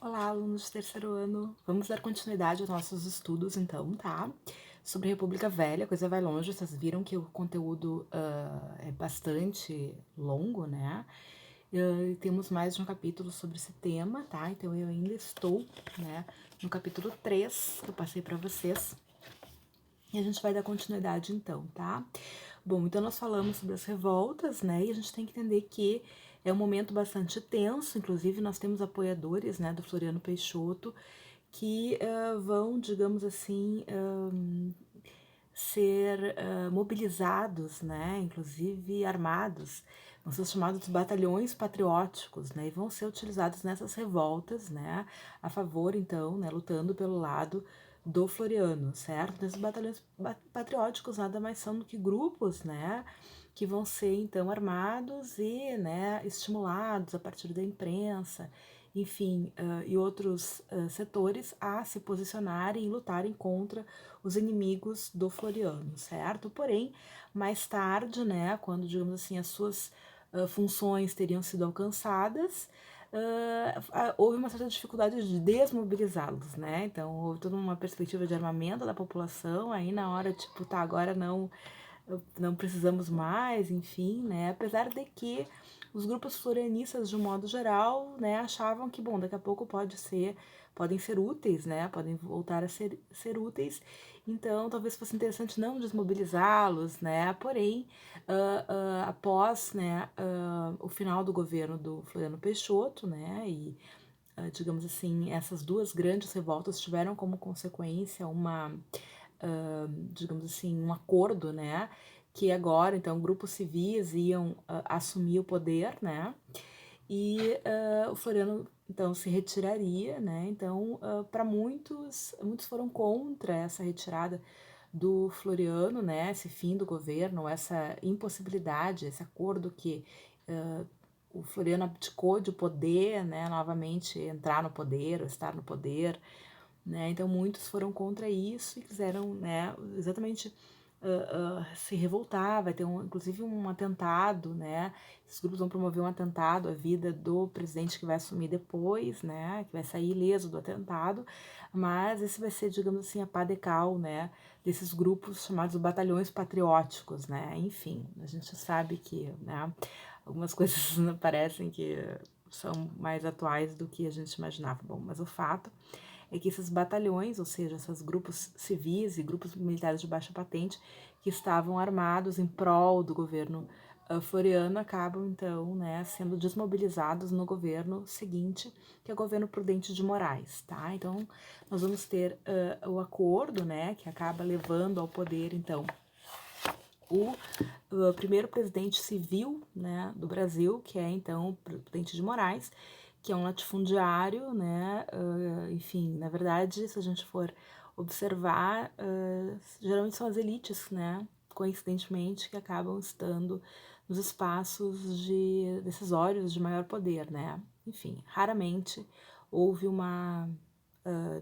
Olá, alunos de terceiro ano. Vamos dar continuidade aos nossos estudos, então, tá? Sobre República Velha, a coisa vai longe. Vocês viram que o conteúdo é bastante longo, né? Temos mais de um capítulo sobre esse tema, tá? Então, eu ainda estou, né, no capítulo 3, que eu passei para vocês. E a gente vai dar continuidade, então, tá? Bom, então nós falamos sobre as revoltas, né? E a gente tem que entender que é um momento bastante tenso, inclusive nós temos apoiadores, né, do Floriano Peixoto, que vão, digamos assim, ser mobilizados, né, inclusive armados, vão ser chamados batalhões patrióticos, né, e vão ser utilizados nessas revoltas, né, a favor, então, né, lutando pelo lado do Floriano, certo? Esses batalhões patrióticos nada mais são do que grupos, né, que vão ser, então, armados e, né, estimulados a partir da imprensa, enfim, e outros setores a se posicionarem e lutarem contra os inimigos do Floriano, certo? Porém, mais tarde, né, quando, digamos assim, as suas funções teriam sido alcançadas, houve uma certa dificuldade de desmobilizá-los, né? Então, houve toda uma perspectiva de armamento da população, aí na hora, tipo, tá, agora não precisamos mais, enfim, né? Apesar de que os grupos florianistas, de um modo geral, né, achavam que, bom, daqui a pouco podem ser úteis, né? Podem voltar a ser úteis. Então, talvez fosse interessante não desmobilizá-los, né? Porém, após, né, o final do governo do Floriano Peixoto, né, e digamos assim, essas duas grandes revoltas tiveram como consequência digamos assim, um acordo, né, que agora, então, grupos civis iam assumir o poder, né, e o Floriano, então, se retiraria, né, então, para muitos foram contra essa retirada do Floriano, né, esse fim do governo, essa impossibilidade, esse acordo que o Floriano abdicou de poder, né, novamente entrar no poder, ou estar no poder, né, então muitos foram contra isso e quiseram, né, exatamente se revoltar, vai ter inclusive um atentado, né, esses grupos vão promover um atentado à vida do presidente que vai assumir depois, né, que vai sair ileso do atentado, mas esse vai ser, digamos assim, a pá de cal, né, desses grupos chamados batalhões patrióticos, né, enfim, a gente sabe que, né, algumas coisas parecem que são mais atuais do que a gente imaginava, bom, mas o fato é que esses batalhões, ou seja, esses grupos civis e grupos militares de baixa patente que estavam armados em prol do governo floriano acabam então, né, sendo desmobilizados no governo seguinte, que é o governo Prudente de Moraes, tá? Então nós vamos ter o acordo, né, que acaba levando ao poder então o primeiro presidente civil, né, do Brasil, que é então o Prudente de Moraes, que é um latifundiário, né, enfim, na verdade, se a gente for observar, geralmente são as elites, né, coincidentemente, que acabam estando nos espaços decisórios de maior poder, né, enfim, raramente houve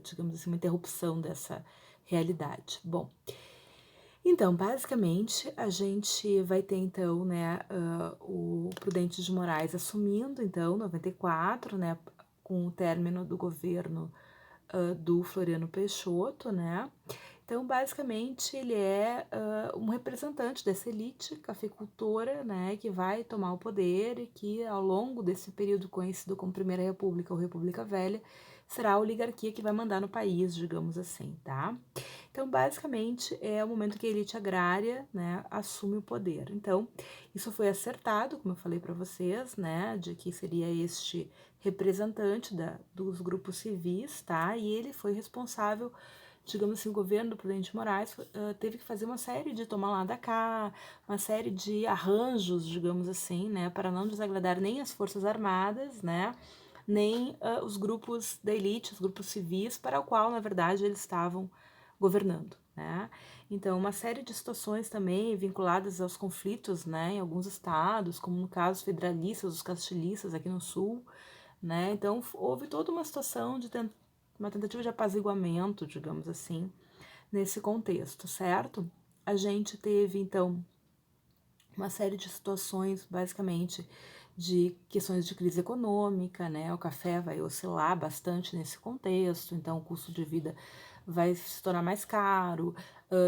digamos assim, uma interrupção dessa realidade. Bom, então, basicamente, a gente vai ter, então, né, o Prudente de Moraes assumindo, então, 94, né, com o término do governo do Floriano Peixoto, né, então, basicamente, ele é um representante dessa elite cafeicultora, né, que vai tomar o poder e que, ao longo desse período conhecido como Primeira República ou República Velha, será a oligarquia que vai mandar no país, digamos assim, tá? Então, basicamente, é o momento que a elite agrária, né, assume o poder. Então, isso foi acertado, como eu falei para vocês, né, de que seria este representante dos grupos civis, tá? E ele foi responsável, digamos assim, o governo do Prudente Moraes teve que fazer uma série de tomar lá da cá, uma série de arranjos, digamos assim, né, para não desagradar nem as Forças Armadas, né, nem os grupos da elite, os grupos civis, para o qual, na verdade, eles estavam governando, né? Então, uma série de situações também vinculadas aos conflitos, né, em alguns estados, como no caso federalistas, os castilistas aqui no sul, né? Então, houve toda uma situação de uma tentativa de apaziguamento, digamos assim, nesse contexto, certo? A gente teve, então, uma série de situações, basicamente, de questões de crise econômica, né? O café vai oscilar bastante nesse contexto, então o custo de vida vai se tornar mais caro,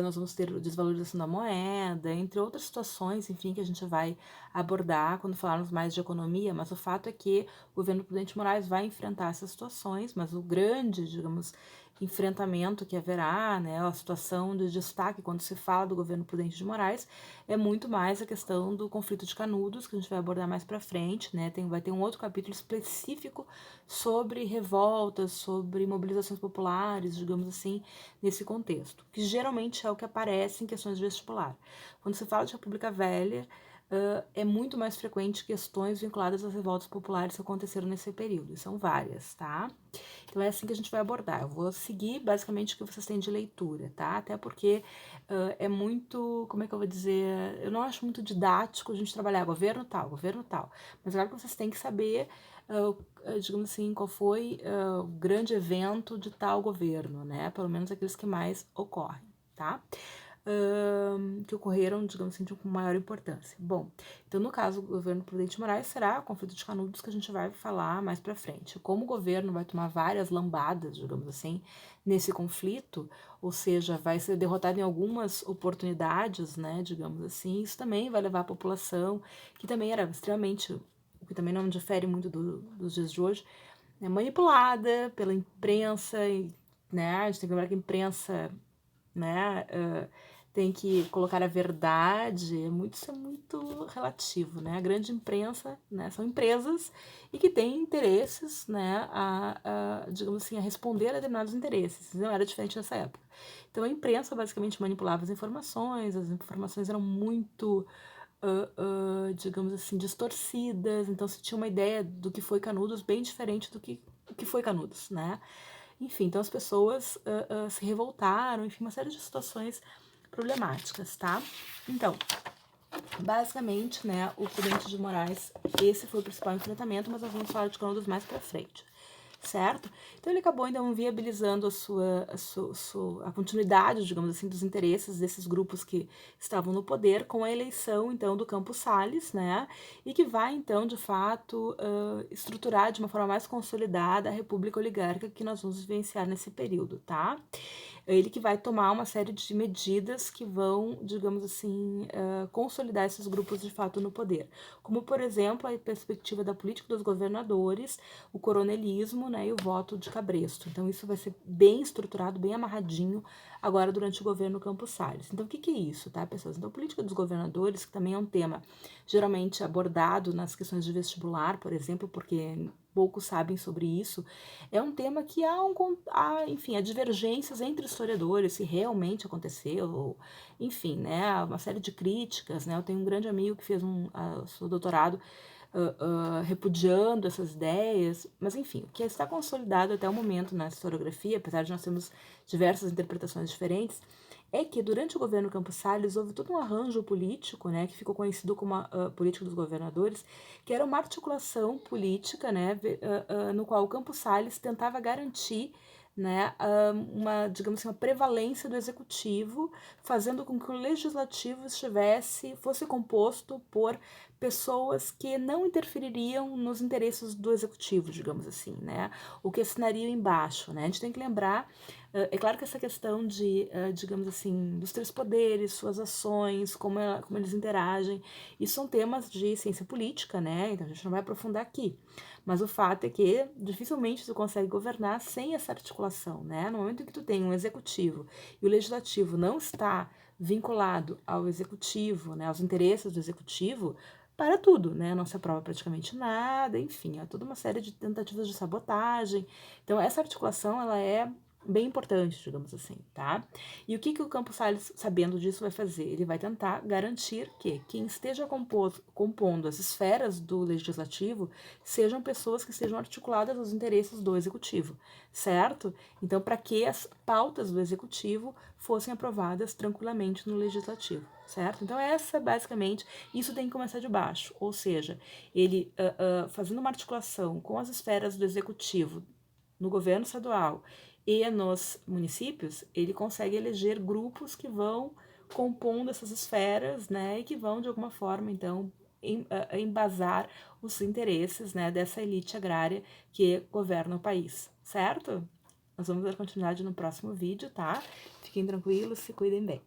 nós vamos ter desvalorização da moeda, entre outras situações, enfim, que a gente vai abordar quando falarmos mais de economia, mas o fato é que o governo Prudente Moraes vai enfrentar essas situações, mas o grande, digamos, enfrentamento que haverá, né, a situação de destaque quando se fala do governo Prudente de Moraes, é muito mais a questão do conflito de Canudos, que a gente vai abordar mais para frente, né, vai ter um outro capítulo específico sobre revoltas, sobre mobilizações populares, digamos assim, nesse contexto, que geralmente é o que aparece em questões de vestibular. Quando se fala de República Velha, é muito mais frequente questões vinculadas às revoltas populares que aconteceram nesse período, e são várias, tá? Então é assim que a gente vai abordar. Eu vou seguir basicamente o que vocês têm de leitura, tá? Até porque é muito, como é que eu vou dizer? Eu não acho muito didático a gente trabalhar governo tal, governo tal. Mas claro que vocês têm que saber, digamos assim, qual foi o grande evento de tal governo, né? Pelo menos aqueles que mais ocorrem, tá? Que ocorreram, digamos assim, com maior importância. Bom, então no caso do governo Prudente Moraes será o conflito de Canudos que a gente vai falar mais para frente. Como o governo vai tomar várias lambadas, digamos assim, nesse conflito, ou seja, vai ser derrotado em algumas oportunidades, né, digamos assim, isso também vai levar a população, que também era extremamente, o que também não difere muito dos dias de hoje, né, manipulada pela imprensa, né, a gente tem que lembrar que a imprensa, né, tem que colocar a verdade, isso é muito relativo, né? A grande imprensa, né, são empresas e que têm interesses, né, digamos assim, a responder a determinados interesses. Não era diferente nessa época. Então a imprensa basicamente manipulava as informações eram muito, digamos assim, distorcidas, então se tinha uma ideia do que foi Canudos bem diferente do que o que foi Canudos, né? Enfim, então as pessoas se revoltaram, enfim, uma série de situações problemáticas, tá? Então, basicamente, né, o Prudente de Moraes, esse foi o principal enfrentamento, mas nós vamos falar de Canudos mais pra frente, certo? Então ele acabou, então, viabilizando a continuidade, digamos assim, dos interesses desses grupos que estavam no poder com a eleição, então, do Campos Salles, né, e que vai, então, de fato, estruturar de uma forma mais consolidada a República Oligárquica que nós vamos vivenciar nesse período, tá? Ele que vai tomar uma série de medidas que vão, digamos assim, consolidar esses grupos de fato no poder. Como, por exemplo, a perspectiva da política dos governadores, o coronelismo, né, e o voto de cabresto. Então, isso vai ser bem estruturado, bem amarradinho agora durante o governo Campos Salles. Então, o que é isso, tá, pessoas? Então, a política dos governadores, que também é um tema geralmente abordado nas questões de vestibular, por exemplo, porque poucos sabem sobre isso, é um tema que enfim, há divergências entre historiadores, se realmente aconteceu, enfim, né, uma série de críticas, né, eu tenho um grande amigo que fez seu doutorado repudiando essas ideias, mas enfim, o que está consolidado até o momento na historiografia, apesar de nós termos diversas interpretações diferentes, é que durante o governo Campos Salles houve todo um arranjo político, né, que ficou conhecido como a política dos governadores, que era uma articulação política, né, no qual o Campos Salles tentava garantir, né, digamos assim, uma prevalência do executivo, fazendo com que o legislativo fosse composto por pessoas que não interfeririam nos interesses do executivo, digamos assim, né, o que assinariam embaixo, né. A gente tem que lembrar, é claro que essa questão de, digamos assim, dos três poderes, suas ações, como eles interagem, isso são temas de ciência política, né? Então a gente não vai aprofundar aqui. Mas o fato é que dificilmente tu consegue governar sem essa articulação, né? No momento em que tu tem um executivo e o legislativo não está vinculado ao executivo, né, aos interesses do executivo, para tudo, né? Não se aprova praticamente nada, enfim, há toda uma série de tentativas de sabotagem. Então, essa articulação, ela é bem importante, digamos assim, tá? E o que o Campos Salles, sabendo disso, vai fazer? Ele vai tentar garantir que quem esteja compondo as esferas do legislativo sejam pessoas que estejam articuladas aos interesses do executivo, certo? Então, para que as pautas do executivo fossem aprovadas tranquilamente no legislativo, certo? Então, basicamente, isso tem que começar de baixo, ou seja, ele fazendo uma articulação com as esferas do executivo no governo estadual e nos municípios, ele consegue eleger grupos que vão compondo essas esferas, né, e que vão, de alguma forma, então, embasar os interesses, né, dessa elite agrária que governa o país, certo? Nós vamos dar continuidade no próximo vídeo, tá? Fiquem tranquilos, se cuidem bem.